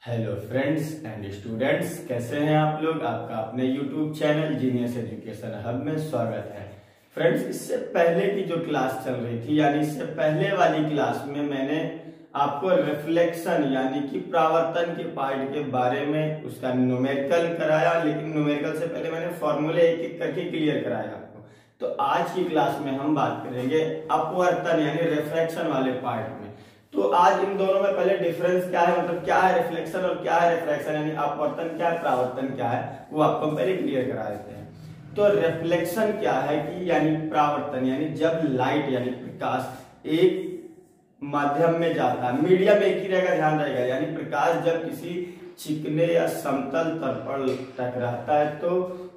Hello friends and students, कैसे हैं आप लोग। आपका अपने YouTube channel genius education hub में स्वागत है। फ्रेंड्स, इससे पहले की जो क्लास चल रही थी, यानी इससे पहले वाली क्लास में मैंने आपको रिफ्लेक्शन यानी कि परावर्तन के पार्ट के बारे में उसका न्यूमेरिकल कराया, लेकिन न्यूमेरिकल से पहले मैंने फॉर्मूले एक एक करके क्लियर कराया आपको। तो आज की क्लास में हम बात करेंगे अपवर्तन यानी रिफ्लेक्शन वाले पार्ट में। तो आज इन दोनों में पहले डिफरेंस क्या है, मतलब क्या है रिफ्लेक्शन और क्या है रिफ्रैक्शन, यानी अपवर्तन क्या है, परावर्तन क्या है, वो आपको पहले क्लियर करा देते हैं। तो रिफ्लेक्शन क्या है कि यानी परावर्तन यानी जब लाइट यानी प्रकाश एक माध्यम में जाता है, मीडियम एक ही रहेगा, ध्यान रहेगा, यानी प्रकाश जब किसी चिकने या समतल तल पर टकराता है तो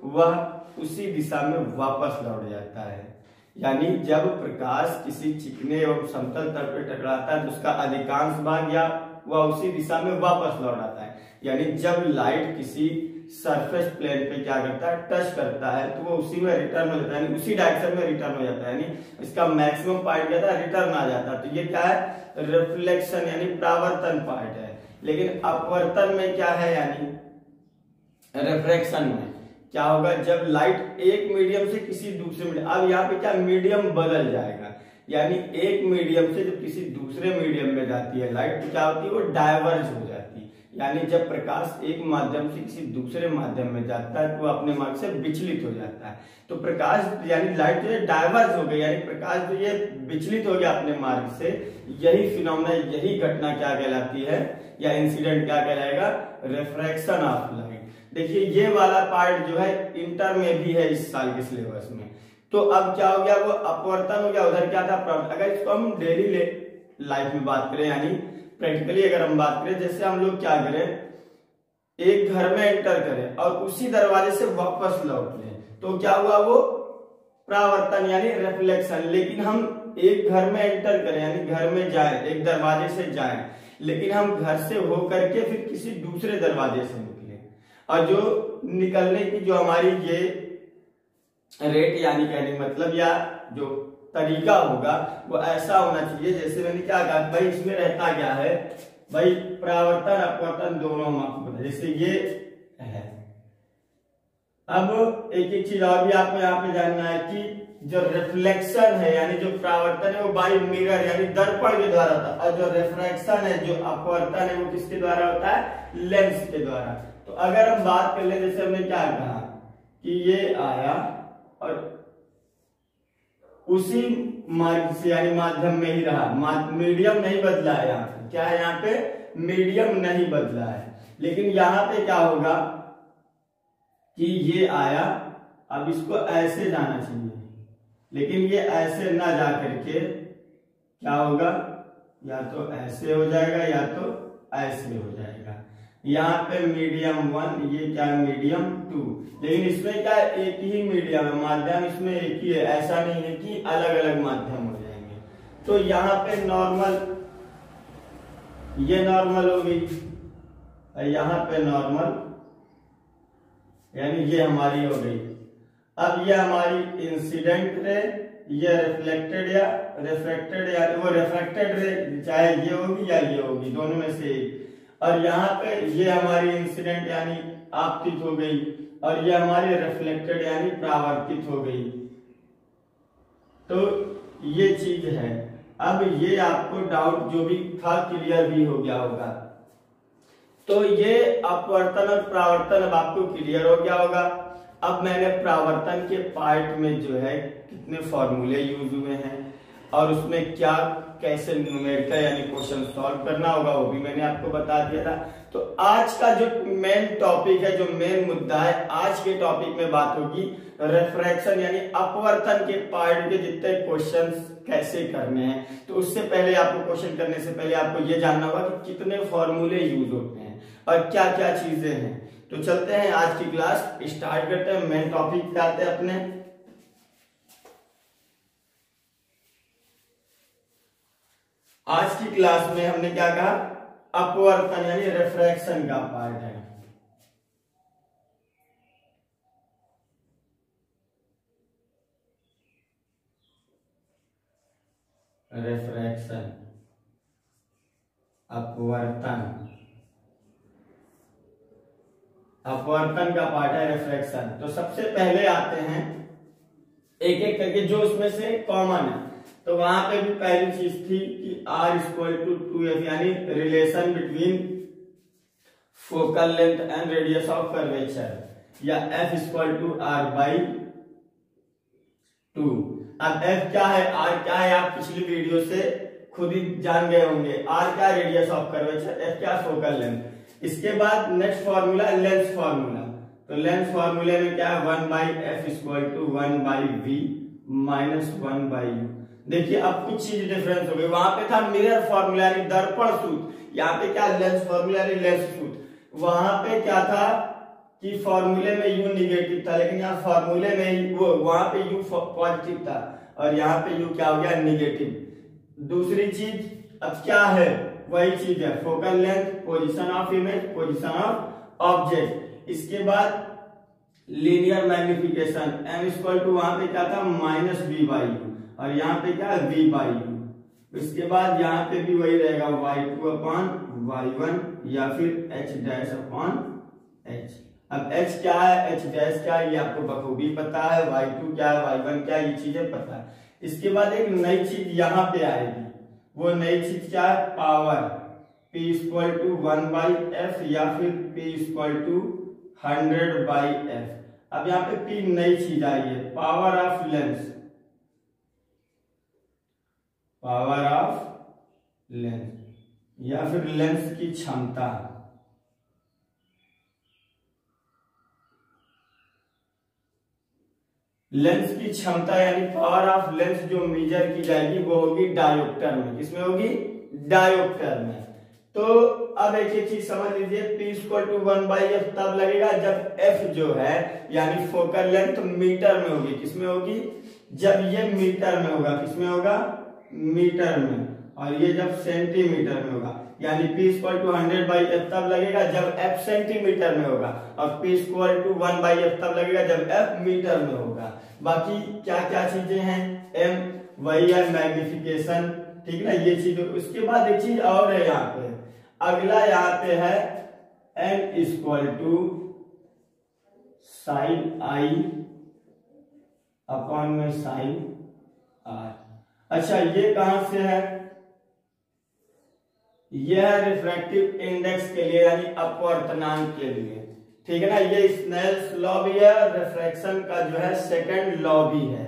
वह उसी दिशा में वापस लौट जाता है। यानी जब प्रकाश किसी चिकने एवं समतल तल पर टकराता है तो उसका अधिकांश भाग या वह उसी दिशा में वापस लौट आता है। यानी जब लाइट किसी सरफेस प्लेन पे क्या करता है, टच करता है, तो वो उसी में रिटर्न हो जाता है, यानी उसी डायरेक्शन में रिटर्न हो जाता है, यानी इसका मैक्सिमम पार्ट क्या था, रिटर्न आ जाता है। तो ये क्या है, रिफ्लेक्शन यानी परावर्तन पार्ट है। लेकिन अपवर्तन में क्या है, यानी रिफ्रैक्शन में क्या होगा, जब लाइट एक मीडियम से किसी दूसरे मीडियम, अब यहाँ पे क्या मीडियम बदल जाएगा, यानी एक मीडियम से जब किसी दूसरे मीडियम में जाती है लाइट तो क्या होती है, वो डायवर्ज हो जाती है। यानी जब प्रकाश एक माध्यम से किसी दूसरे माध्यम में जाता है तो वो अपने मार्ग से विचलित हो जाता है। तो प्रकाश यानी लाइट जो है डायवर्ज हो गई, यानी प्रकाश जो ये विचलित हो गया अपने मार्ग से। यही फिनोमेना, यही घटना क्या कहलाती है, या इंसिडेंट क्या कहलाएगा, रिफ्रैक्शन ऑफ लाइट। देखिए ये वाला पार्ट जो है इंटर में भी है इस साल के सिलेबस में। तो अब क्या हो गया, वो अपवर्तन हो गया, उधर क्या था परावर्तन। अगर इसको हम डेली लाइफ में बात करें, यानी प्रैक्टिकली अगर हम बात करें, जैसे हम लोग क्या करें, एक घर में एंटर करें और उसी दरवाजे से वापस लौट लें, तो क्या हुआ, वो परावर्तन यानी रिफ्लेक्शन। लेकिन हम एक घर में एंटर करें यानी घर में जाएं, एक दरवाजे से जाएं, लेकिन हम घर से होकर के फिर किसी दूसरे दरवाजे से निकले, और जो निकलने की जो हमारी ये रेट यानी कहने मतलब या जो तरीका होगा वो ऐसा होना चाहिए, जैसे मैंने क्या कहा भाई, इसमें रहता क्या है भाई, परावर्तन अपवर्तन दोनों हम आपको पता, जैसे ये है। अब एक एक चीज और भी आपको यहाँ पे जानना है कि जो रिफ्लेक्शन है यानी जो परावर्तन है वो बाई मिरर यानी दर्पण के द्वारा होता है, और जो रिफ्रैक्शन है जो अपवर्तन है वो किसके द्वारा होता है, लेंस के द्वारा। तो अगर हम बात कर ले, जैसे हमने क्या कहा कि ये आया और उसी मार्ग से यानी माध्यम में ही रहा, मीडियम नहीं बदला है। यहाँ पे क्या है, यहाँ पे मीडियम नहीं बदला है, लेकिन यहाँ पे क्या होगा कि ये आया, अब इसको ऐसे जाना चाहिए, लेकिन ये ऐसे ना जा करके क्या होगा, या तो ऐसे हो जाएगा या तो ऐसे हो जाएगा। यहाँ पे मीडियम 1, ये क्या है मीडियम 2, लेकिन इसमें क्या है, एक ही मीडियम है, माध्यम इसमें एक ही है, ऐसा नहीं है कि अलग अलग माध्यम हो जाएंगे। तो यहाँ पे नॉर्मल, ये नॉर्मल हो गई, यहाँ पे नॉर्मल यानी ये हमारी हो गई। अब ये हमारी इंसिडेंट रे, ये रिफ्लेक्टेड या रिफ्रैक्टेड, या वो रिफ्रैक्टेड रे चाहे ये होगी या ये होगी, दोनों में से एक। और यहाँ पे ये हमारी इंसिडेंट यानी आपतित हो गई, और ये हमारी रिफ्लेक्टेड यानी परावर्तित हो गई। तो ये चीज है। अब ये आपको डाउट जो भी था क्लियर भी हो गया होगा। तो ये अपवर्तन और परावर्तन अब आपको क्लियर हो गया होगा। अब मैंने परावर्तन के पार्ट में जो है कितने फॉर्मूले यूज हुए हैं और उसमें क्या कैसे न्यूमेरिकल यानी क्वेश्चन सॉल्व करना होगा वो भी मैंने आपको बता दिया था। तो आज का जो मेन टॉपिक है, जो मेन मुद्दा है, आज के टॉपिक में बात होगी रिफ्रैक्शन यानी अपवर्तन के पार्ट के जितने क्वेश्चंस कैसे करने हैं। तो उससे पहले आपको क्वेश्चन करने से पहले आपको ये जानना होगा कि कितने फॉर्मूले यूज होते हैं और क्या क्या चीजें हैं। तो चलते हैं आज की क्लास स्टार्ट करते हैं, मेन टॉपिक पे आते हैं अपने। आज की क्लास में हमने क्या कहा, अपवर्तन यानी रिफ्रैक्शन का पार्ट है। रिफ्रैक्शन, अपवर्तन अपवर्तन का पार्ट है रिफ्रैक्शन। तो सबसे पहले आते हैं एक एक करके जो उसमें से कॉमन है। तो वहां पे भी पहली चीज थी कि R = 2f, यानी relation between focal length and radius of curvature, या F = R/2। अब F क्या है, R क्या है, आप पिछली वीडियो से खुद ही जान गए होंगे। R क्या रेडियस ऑफ कर्वेचर, F क्या फोकल लेंथ। इसके बाद नेक्स्ट फॉर्मूला लेंस फॉर्मूला। तो लेंस फॉर्मूले में क्या है, 1/f = 1/v माइनस 1/u। देखिए अब कुछ चीज डिफरेंस हो गई। वहां पे था मिरर फॉर्मूला यानी दर्पण सूत्र, यहाँ पे क्या लेंस फॉर्मूला यानी लेंस सूत्र। वहां पे क्या था कि फॉर्मूले में u निगेटिव था, लेकिन यहाँ फॉर्मूले में वो वहां पे u पॉजिटिव था और यहाँ पे u क्या हो गया, निगेटिव। दूसरी चीज अब क्या है, वही चीज है, focal length, position of image, position of object. इसके बाद लीनियर मैग्निफिकेशन, m = वहां पे क्या था -v/u और यहाँ पे क्या है v/u। इसके बाद यहाँ पे भी वही रहेगा y2/y1 या फिर h'/h। अब h क्या है, h' क्या है, ये आपको बखूबी पता है। y2 क्या है, y1 क्या है, ये चीजें पता है। इसके बाद एक नई चीज यहाँ पे आएगी, वो नई चीज क्या है, पावर। p = 1/f या फिर p = 100/f। अब यहाँ पे p नई चीज आई है, power of lens, power of lens या फिर लेंस की क्षमता। लेंस की क्षमता यानी पावर ऑफ लेंस जो मेजर की जाएगी वो होगी डायोप्टर में। किसमें होगी, डायोप्टर में। तो अब एक चीज समझ लीजिए, p = 1/f तब लगेगा जब f जो है यानी फोकल लेंथ मीटर में होगी। किसमें होगी, जब ये मीटर में होगा। किसमें होगा, मीटर में। और ये जब सेंटीमीटर में होगा, यानी p = 100/f तब लगेगा जब f सेंटीमीटर में होगा और p = 1/f तब लगेगा जब f मीटर में होगा। बाकी क्या क्या चीजें हैं, m वही है मैग्निफिकेशन, ठीक ना, ये चीज। उसके बाद एक चीज और है यहाँ पे, अगला यहाँ पे है n = sin I अपॉन में sin R। अच्छा ये कहां से है, यह रिफ्रैक्टिव इंडेक्स के लिए यानी अपवर्तनांक के लिए, ठीक है ना। ये स्नेल्स लॉ भी है और रिफ्रैक्शन का जो है सेकंड लॉ भी है।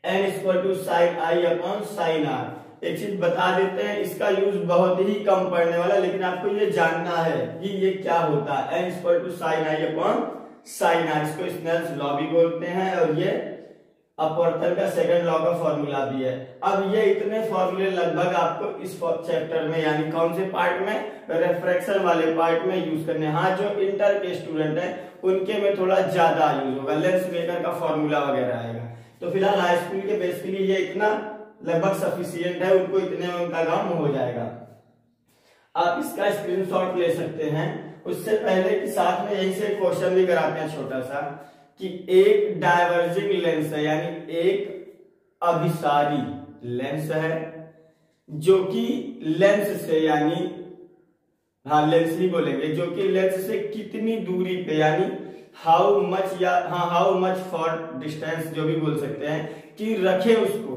n = sin I upon sin R। एक चीज बता देते हैं, इसका यूज बहुत ही कम पड़ने वाला, लेकिन आपको ये जानना है कि ये क्या होता है। n = sin I upon sin R, इसको स्नेल्स लॉ भी बोलते हैं और ये अपवर्तन का सेकंड लॉ का फॉर्मूला भी है। अब ये इतने फॉर्मूले लगभग आपको इस चैप्टर में यानी कौन से पार्ट में, रिफ्रैक्शन वाले पार्ट में यूज करने। हाँ जो इंटर के स्टूडेंट हैं उनके में थोड़ा ज्यादा यूज होगा, लेंस मेकर का फॉर्मूला वगैरह आएगा। तो फिलहाल हाई स्कूल के बेस के लिए ये इतना लगभग सफिशियंट है, उनको इतने में उनका काम हो जाएगा। आप इसका स्क्रीनशॉट ले सकते हैं। उससे पहले कि साथ में यहीं से क्वेश्चन भी कराते हैं छोटा सा, कि एक डायवर्जिंग लेंस है यानी एक अभिसारी लेंस है जो कि लेंस से यानी, हाँ लेंस ही बोलेंगे, जो कि लेंस से कितनी दूरी पे यानी हाउ मच या हाँ हाउ मच फॉर डिस्टेंस जो भी बोल सकते हैं, कि रखे उसको,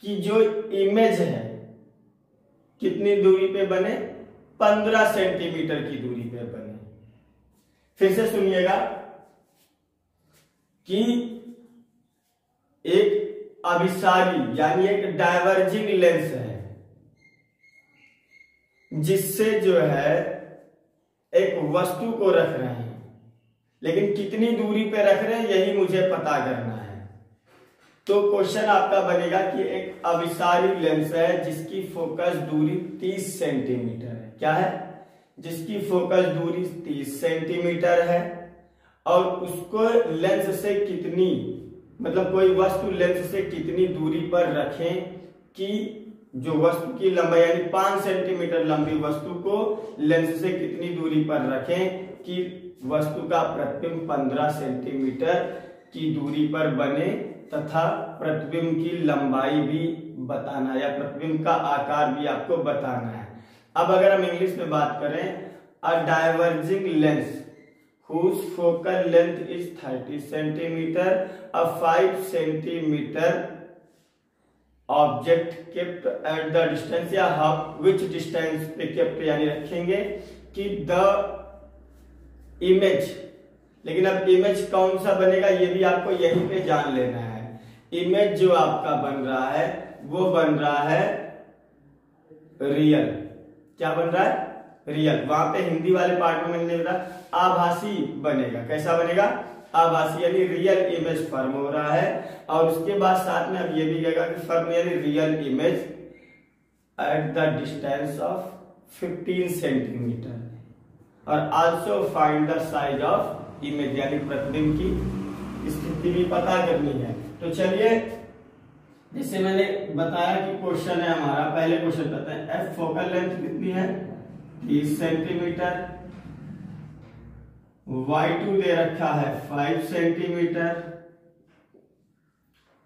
कि जो इमेज है कितनी दूरी पे बने, 15 सेंटीमीटर की दूरी पे बने। फिर से सुनिएगा कि एक अभिसारी यानी एक डायवर्जिंग लेंस है जिससे जो है एक वस्तु को रख रहे हैं, लेकिन कितनी दूरी पे रख रहे हैं यही मुझे पता करना है। तो क्वेश्चन आपका बनेगा कि एक अभिसारी लेंस है जिसकी फोकस दूरी 30 सेंटीमीटर है। क्या है, जिसकी फोकस दूरी 30 सेंटीमीटर है और उसको लेंस से कितनी, मतलब कोई वस्तु लेंस से कितनी दूरी पर रखें कि जो वस्तु की लंबाई यानी 5 सेंटीमीटर लंबी वस्तु को लेंस से कितनी दूरी पर रखें कि वस्तु का प्रतिबिंब 15 सेंटीमीटर की दूरी पर बने तथा प्रतिबिंब की लंबाई भी बताना या प्रतिबिंब का आकार भी आपको बताना है। अब अगर हम इंग्लिश में बात करें, अ diverging lens whose focal length is 30 centimeter, a 5 centimeter object kept at the distance, या विच डिस्टेंस पे केप्ट यानी रखेंगे कि द इमेज, लेकिन अब इमेज कौन सा बनेगा ये भी आपको यहीं पे जान लेना है। इमेज जो आपका बन रहा है वो बन रहा है रियल। क्या बन रहा है? रियल। वहां पे हिंदी वाले पार्ट में मैंने बताया आभासी बनेगा। कैसा बनेगा? आभासी, यानी रियल इमेज फॉर्म हो रहा है। और उसके बाद साथ में अब ये भी कहेगा कि फॉर्म यानी real image at the distance of 15 centimetre, और also find the size of image, यानी प्रतिबिंब की स्थिति भी पता करनी है। तो चलिए, जैसे मैंने बताया कि क्वेश्चन है हमारा, पहले क्वेश्चन बताते हैं। एफ फोकल लेंथ कितनी है? 30 सेंटीमीटर। Y2 दे रखा है 5 सेंटीमीटर।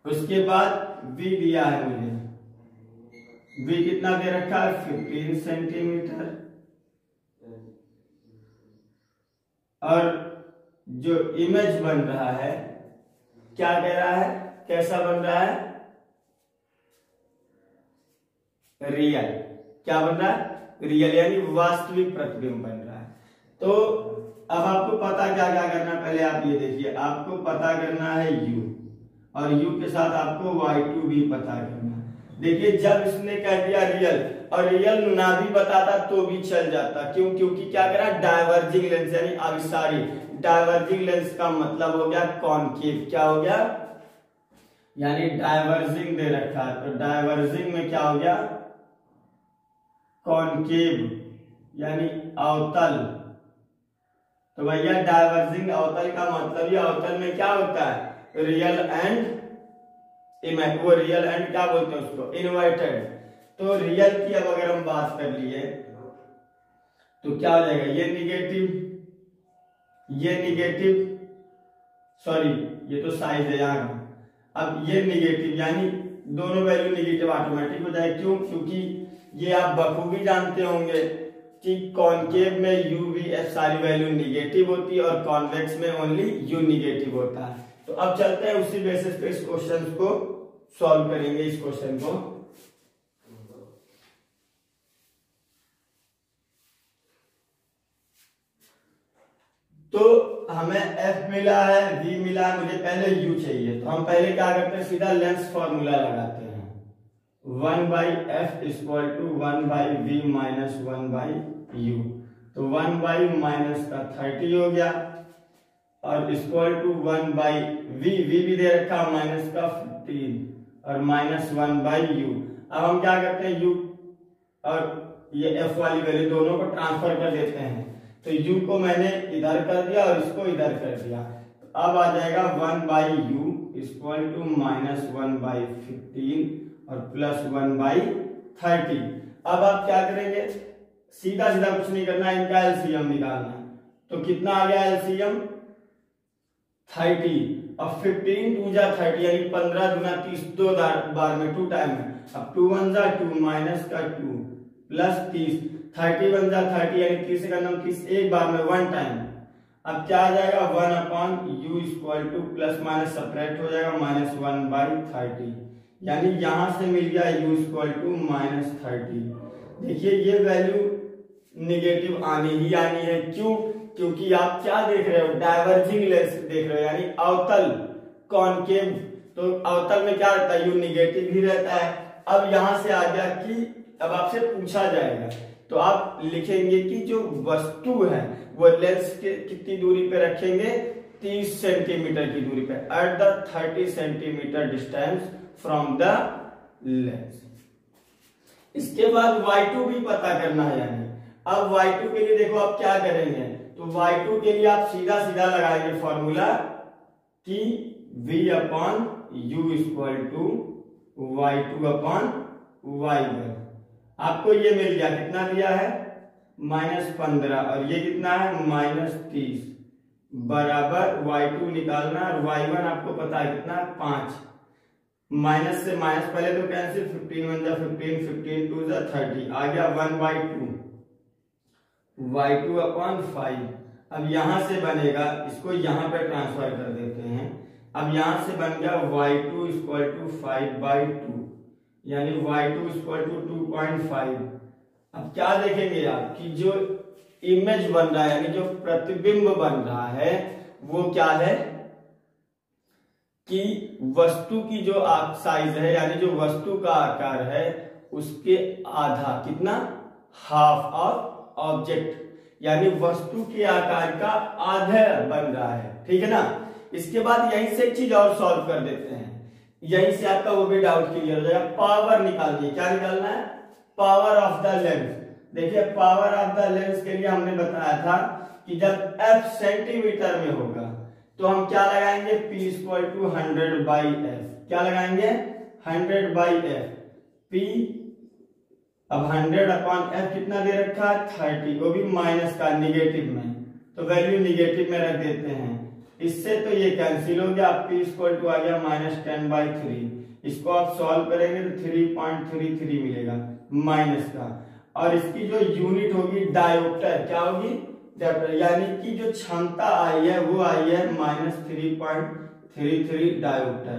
उसके बाद V दिया है मुझे, V कितना दे रखा है? 15 सेंटीमीटर। और जो इमेज बन रहा है क्या कह रहा है? कैसा बन रहा है? रियल। क्या बन रहा है? रियल, यानी वास्तविक प्रतिबिंब बन रहा है। तो अब आपको पता क्या क्या करना है, पहले आप ये देखिए, आपको पता करना है u, और u के साथ आपको y2 भी पता करना है। देखिए, जब इसने कह दिया रियल, और रियल ना भी बताता तो भी चल जाता। क्यों? क्योंकि क्या करा? डाइवर्जिंग लेंस, यानी अभिसारी। डाइवर्जिंग लेंस का मतलब हो गया कॉनकेव। क्या हो गया? यानी डाइवर्जिंग दे रखा है, तो डाइवर्जिंग में क्या हो गया? कॉनकेव, यानी अवतल। तो भैया डाइवर्जिंग अवतल का मतलब ये अवतल में क्या होता है? Real and image. वो रियल एंड क्या बोलते हैं उसको? इन्वर्टेड। तो रियल की अब अगर हम बात कर लिए तो क्या हो जाएगा? ये निगेटिव, ये निगेटिव, सॉरी ये तो साइज है यहाँ का। अब ये निगेटिव, यानी दोनों वैल्यू निगेटिव ऑटोमेटिक हो जाए। क्यों? क्योंकि ये आप बखूबी जानते होंगे कि कॉनकेव में u v f सारी वैल्यू निगेटिव होती है और कॉन्वेक्स में ओनली u निगेटिव होता है। तो अब चलते हैं उसी बेसिस पे इस क्वेश्चन को सॉल्व करेंगे। इस क्वेश्चन को तो हमें f मिला है, v मिला है, मुझे पहले u चाहिए। तो हम पहले क्या करते हैं? सीधा लेंस फॉर्मूला लगाते हैं। 1/f equal to 1/v minus 1/u। तो 1/ माइनस का 30 हो गया, और इक्वल टू 1/v, v भी दे रखा माइनस का 15, और माइनस 1/u। अब हम क्या करते हैं? u और ये f वाली वैल्यू दोनों को ट्रांसफर कर देते हैं। तो u को मैंने इधर कर दिया और इसको इधर कर दिया। तो अब आ जाएगा 1/u इक्वल टू माइनस 1/15 और प्लस 1/30। अब आप क्या करेंगे? सीधा सीधा कुछ नहीं करना, इनका एलसीएम निकालना है। तो कितना आ गया एलसीएम? 30, और 15 2 जा 30, यानी 15 दूना 30, 2 बार में 2 टाइम में। अब 2 1 जा 2 माइनस का 2 प्लस 30, 30 1 जा 30, यानी 30 का नाम 30 एक बार में 1 टाइम। अब क्या आ जाएगा? 1/u equal two plus minus subtract हो जाएगा माइनस 1/30, यानी यहां से मिल गया u इक्वल टू माइनस 30। देखिए ये वैल्यू निगेटिव आनी ही आनी है। क्यों? क्योंकि आप क्या देख रहे हो? डाइवर्जिंग लेंस देख रहे हो, यानी अवतल, कॉनकेव। तो अवतल में क्या रहता है? u निगेटिव ही रहता है। अब यहां से आ गया कि अब आपसे पूछा जाएगा, तो आप लिखेंगे कि जो वस्तु है वो लेंस के कितनी दूरी पे रखेंगे? 30 सेंटीमीटर की दूरी पे, at the 30 centimetre distance from the lens. इसके बाद y2 भी पता करना है। यानी अब y2 के लिए देखो आप क्या करेंगे? तो y2 के लिए आप सीधा सीधा लगाएंगे फॉर्मूला कि v/u इक्वल टू y2/y1। आपको ये मिल गया, कितना दिया है? -15, और ये कितना है? -30 बराबर y2 निकालना, और y1 आपको पता है कितना? 5। माइनस से माइनस पहले तो कैंसिल, 15 1 जा 15, 15 2 जा 30, आ गया 1/2 y2/5। अब यहां से बनेगा, इसको यहां पे ट्रांसफर कर देते हैं। अब यहां से बन गया y2 इक्वल टू 5/2, यानी y2 इक्वल टू 2.5। अब क्या देखेंगे आप कि जो इमेज बन रहा है यानी जो प्रतिबिंब बन रहा है वो क्या है कि वस्तु की जो साइज है यानी जो वस्तु का आकार है उसके आधा, कितना, हाफ ऑफ ऑब्जेक्ट, यानी वस्तु के आकार का आधा बन रहा है। ठीक है ना। इसके बाद यहीं से एक चीज और सॉल्व कर देते हैं, यहीं से आपका वो भी डाउट क्लियर हो जाएगा। पावर निकालिए, क्या निकालना है, पावर ऑफ द लेंस। देखिए पावर ऑफ द लेंस के लिए हमने बताया था कि जब f सेंटीमीटर में होगा तो हम क्या लगाएंगे, P इक्वल टू 100/f। क्या लगाएंगे, 100/f। P अब 100/f कितना दे रखा है, 30, वो भी माइनस का, निगेटिव में, तो वैल्यू निगेटिव में रख देते हैं। इससे तो ये कैंसिल हो गया, P इक्वल टू आ गया -10/3। इसको आप सॉल्व करेंगे तो 3.33 मिलेगा माइनस का, और इसकी जो यूनिट होगी डायोप्टर, क्या होगी, यानी कि जो क्षमता आई है वो आई है -3.33 डायोप्टर।